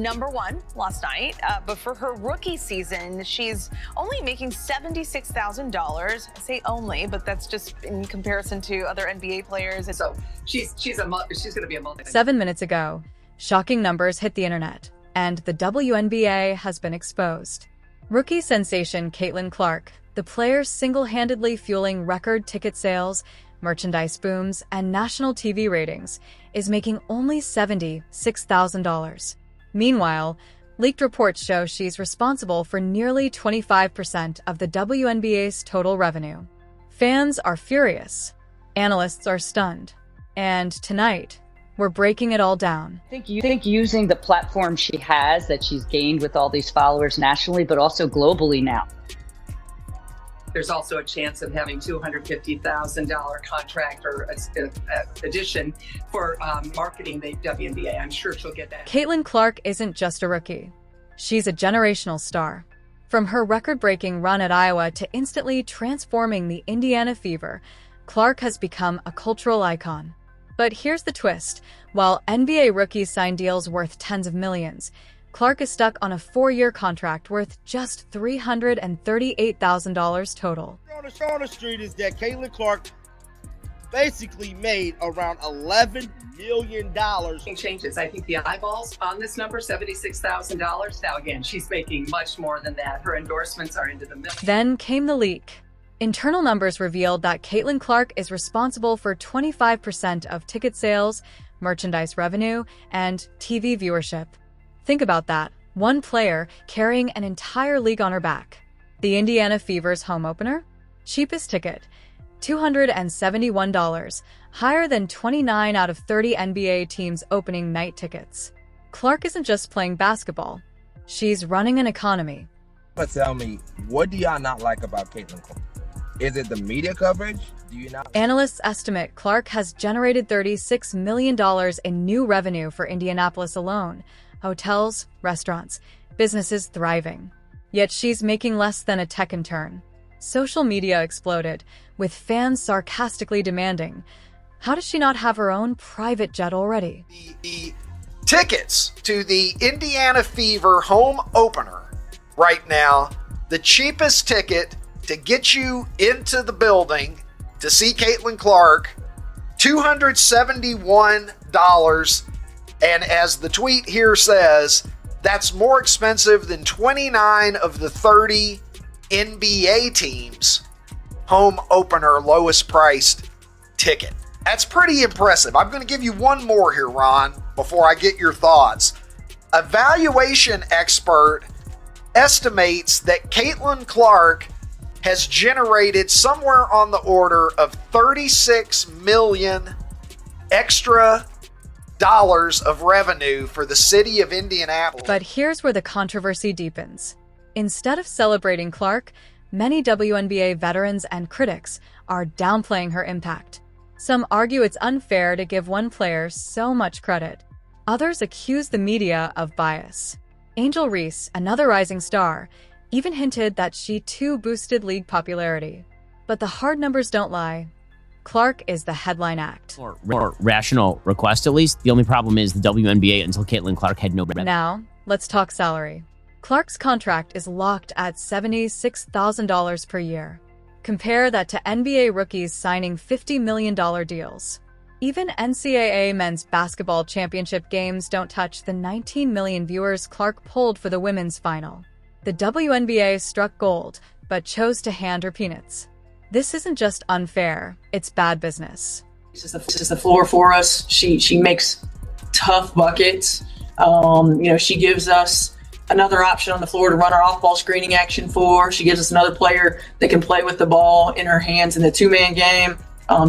#1 last night, but for her rookie season, she's only making $76,000. I say only, but that's just in comparison to other NBA players. So she's going to be a multi. 7 minutes ago, shocking numbers hit the internet, and the WNBA has been exposed. Rookie sensation Caitlin Clark, the player single-handedly fueling record ticket sales, merchandise booms, and national TV ratings, is making only $76,000. Meanwhile, leaked reports show she's responsible for nearly 25% of the WNBA's total revenue. Fans are furious. Analysts are stunned. And tonight, we're breaking it all down. I think using the platform she has, that she's gained with all these followers nationally, but also globally now. There's also a chance of having $250,000 contract or addition for marketing the WNBA. I'm sure she'll get that. Caitlin Clark isn't just a rookie. She's a generational star. From her record-breaking run at Iowa to instantly transforming the Indiana Fever, Clark has become a cultural icon. But here's the twist. While NBA rookies sign deals worth tens of millions, Clark is stuck on a 4-year contract worth just $338,000 total. On the street is that Caitlin Clark basically made around $11 million. Changes. I think the eyeballs on this number, $76,000. Now again, she's making much more than that. Her endorsements are into the millions. Then came the leak. Internal numbers revealed that Caitlin Clark is responsible for 25% of ticket sales, merchandise revenue, and TV viewership. Think about that. One player carrying an entire league on her back. The Indiana Fever's home opener? Cheapest ticket, $271, higher than 29 out of 30 NBA teams' opening night tickets. Clark isn't just playing basketball. She's running an economy. But tell me, what do y'all not like about Caitlin Clark? Is it the media coverage? Do you not? Analysts estimate Clark has generated $36 million in new revenue for Indianapolis alone. Hotels, restaurants, businesses thriving. Yet she's making less than a tech intern. Social media exploded, with fans sarcastically demanding, how does she not have her own private jet already? The tickets to the Indiana Fever home opener right now, the cheapest ticket to get you into the building to see Caitlin Clark, $271. And as the tweet here says, that's more expensive than 29 of the 30 NBA teams' home opener lowest priced ticket. That's pretty impressive. I'm going to give you one more here, Ron, before I get your thoughts. A valuation expert estimates that Caitlin Clark has generated somewhere on the order of 36 million extra dollars of revenue for the city of Indianapolis. But here's where the controversy deepens. Instead of celebrating Clark, many WNBA veterans and critics are downplaying her impact. Some argue it's unfair to give one player so much credit. Others accuse the media of bias. Angel Reese, another rising star, even hinted that she too boosted league popularity. But the hard numbers don't lie. Clark is the headline act. Or rational request, at least. The only problem is the WNBA until Caitlin Clark had no revenue. Now, let's talk salary. Clark's contract is locked at $76,000 per year. Compare that to NBA rookies signing $50 million deals. Even NCAA men's basketball championship games don't touch the 19 million viewers Clark pulled for the women's final. The WNBA struck gold, but chose to hand her peanuts. This isn't just unfair, it's bad business. This is the floor for us. She makes tough buckets. She gives us another option on the floor to run our off-ball screening action for. She gives us another player that can play with the ball in her hands in the two-man game.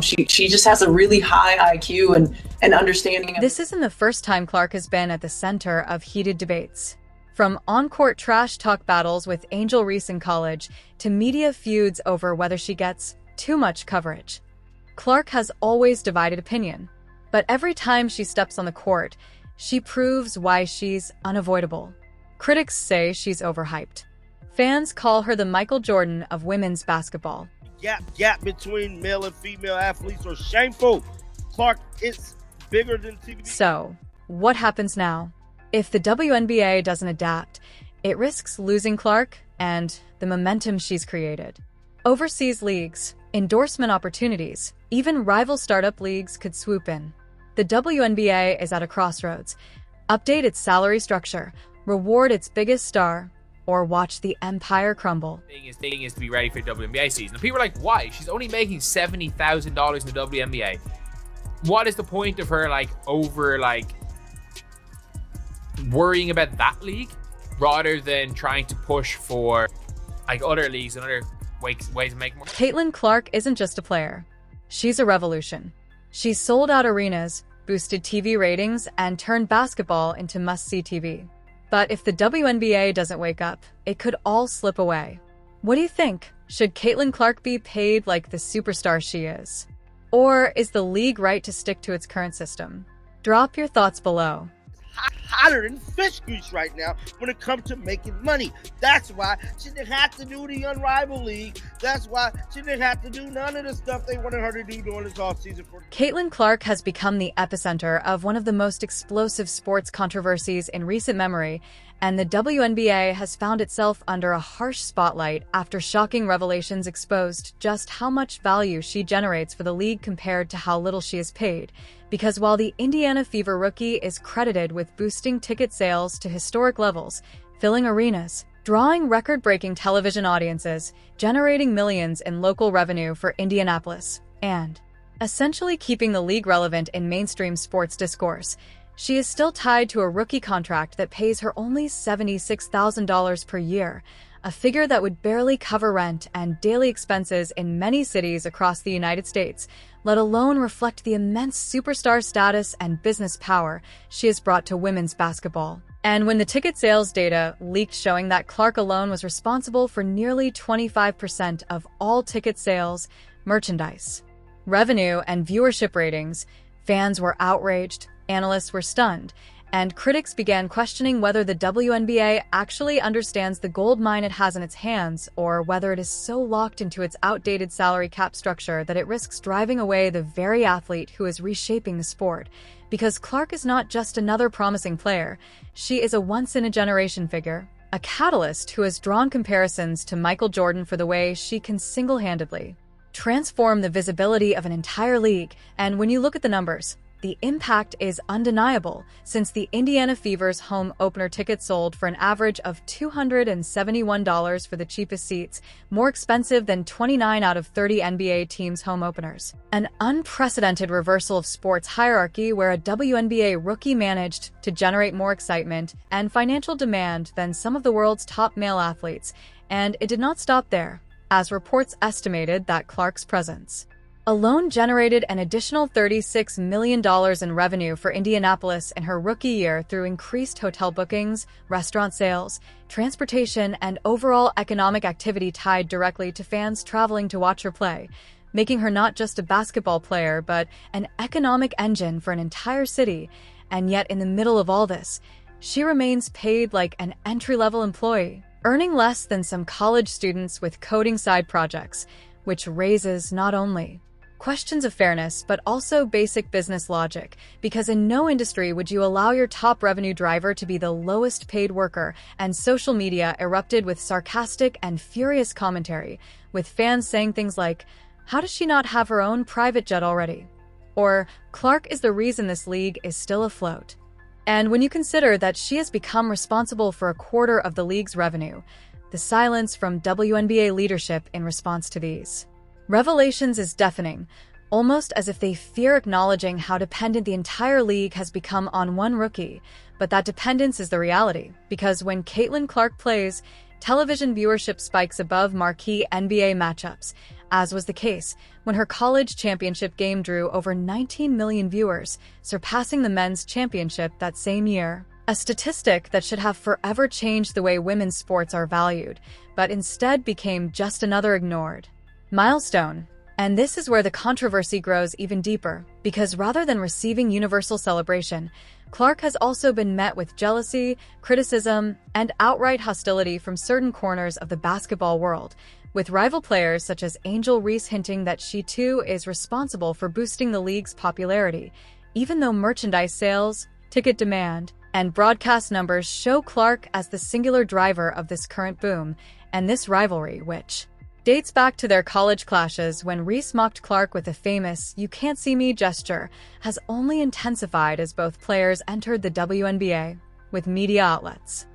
She just has a really high IQ and understanding. This isn't the first time Clark has been at the center of heated debates. From on-court trash talk battles with Angel Reese in college to media feuds over whether she gets too much coverage. Clark has always divided opinion, but every time she steps on the court, she proves why she's unavoidable. Critics say she's overhyped. Fans call her the Michael Jordan of women's basketball. Gap between male and female athletes are shameful. Clark is bigger than TV. So, what happens now? If the WNBA doesn't adapt, it risks losing Clark and the momentum she's created. Overseas leagues, endorsement opportunities, even rival startup leagues could swoop in. The WNBA is at a crossroads. Update its salary structure, reward its biggest star, or watch the empire crumble. Thing is to be ready for the WNBA season. And people are like, why? She's only making $70,000 in the WNBA. What is the point of her worrying about that league rather than trying to push for other leagues and other ways to make more? Caitlin Clark isn't just a player. She's a revolution. She's sold out arenas, boosted TV ratings, and turned basketball into must-see TV. But if the WNBA doesn't wake up, it could all slip away. What do you think? Should Caitlin Clark be paid like the superstar she is? Or is the league right to stick to its current system? Drop your thoughts below. Hotter than fish grease right now when it comes to making money. That's why she didn't have to do the Unrivaled League. That's why she didn't have to do none of the stuff they wanted her to do during this offseason. Caitlin Clark has become the epicenter of one of the most explosive sports controversies in recent memory, and the WNBA has found itself under a harsh spotlight after shocking revelations exposed just how much value she generates for the league compared to how little she is paid. Because while the Indiana Fever rookie is credited with boosting ticket sales to historic levels, filling arenas, drawing record-breaking television audiences, generating millions in local revenue for Indianapolis, and essentially keeping the league relevant in mainstream sports discourse, she is still tied to a rookie contract that pays her only $76,000 per year, a figure that would barely cover rent and daily expenses in many cities across the United States, let alone reflect the immense superstar status and business power she has brought to women's basketball. And when the ticket sales data leaked showing that Clark alone was responsible for nearly 25% of all ticket sales, merchandise, revenue, and viewership ratings, fans were outraged, analysts were stunned, and critics began questioning whether the WNBA actually understands the gold mine it has in its hands, or whether it is so locked into its outdated salary cap structure that it risks driving away the very athlete who is reshaping the sport. Because Clark is not just another promising player, she is a once-in-a-generation figure, a catalyst who has drawn comparisons to Michael Jordan for the way she can single-handedly transform the visibility of an entire league. And when you look at the numbers, the impact is undeniable, since the Indiana Fever's home opener tickets sold for an average of $271 for the cheapest seats, more expensive than 29 out of 30 NBA teams' home openers. An unprecedented reversal of sports hierarchy where a WNBA rookie managed to generate more excitement and financial demand than some of the world's top male athletes. And it did not stop there, as reports estimated that Clark's presence alone generated an additional $36 million in revenue for Indianapolis in her rookie year through increased hotel bookings, restaurant sales, transportation, and overall economic activity tied directly to fans traveling to watch her play, making her not just a basketball player but an economic engine for an entire city. And yet, in the middle of all this, she remains paid like an entry-level employee, earning less than some college students with coding side projects, which raises not only questions of fairness, but also basic business logic, because in no industry would you allow your top revenue driver to be the lowest paid worker, and social media erupted with sarcastic and furious commentary, with fans saying things like, "How does she not have her own private jet already?" Or, "Clark is the reason this league is still afloat." And when you consider that she has become responsible for a quarter of the league's revenue, the silence from WNBA leadership in response to these revelations is deafening, almost as if they fear acknowledging how dependent the entire league has become on one rookie. But that dependence is the reality, because when Caitlin Clark plays, television viewership spikes above marquee NBA matchups, as was the case when her college championship game drew over 19 million viewers, surpassing the men's championship that same year. A statistic that should have forever changed the way women's sports are valued, but instead became just another ignored milestone. And this is where the controversy grows even deeper, because rather than receiving universal celebration, Clark has also been met with jealousy, criticism, and outright hostility from certain corners of the basketball world, with rival players such as Angel Reese hinting that she too is responsible for boosting the league's popularity, even though merchandise sales, ticket demand, And broadcast numbers show Clark as the singular driver of this current boom, and this rivalry, which dates back to their college clashes when Reese mocked Clark with a famous "you can't see me" gesture, has only intensified as both players entered the WNBA, with media outlets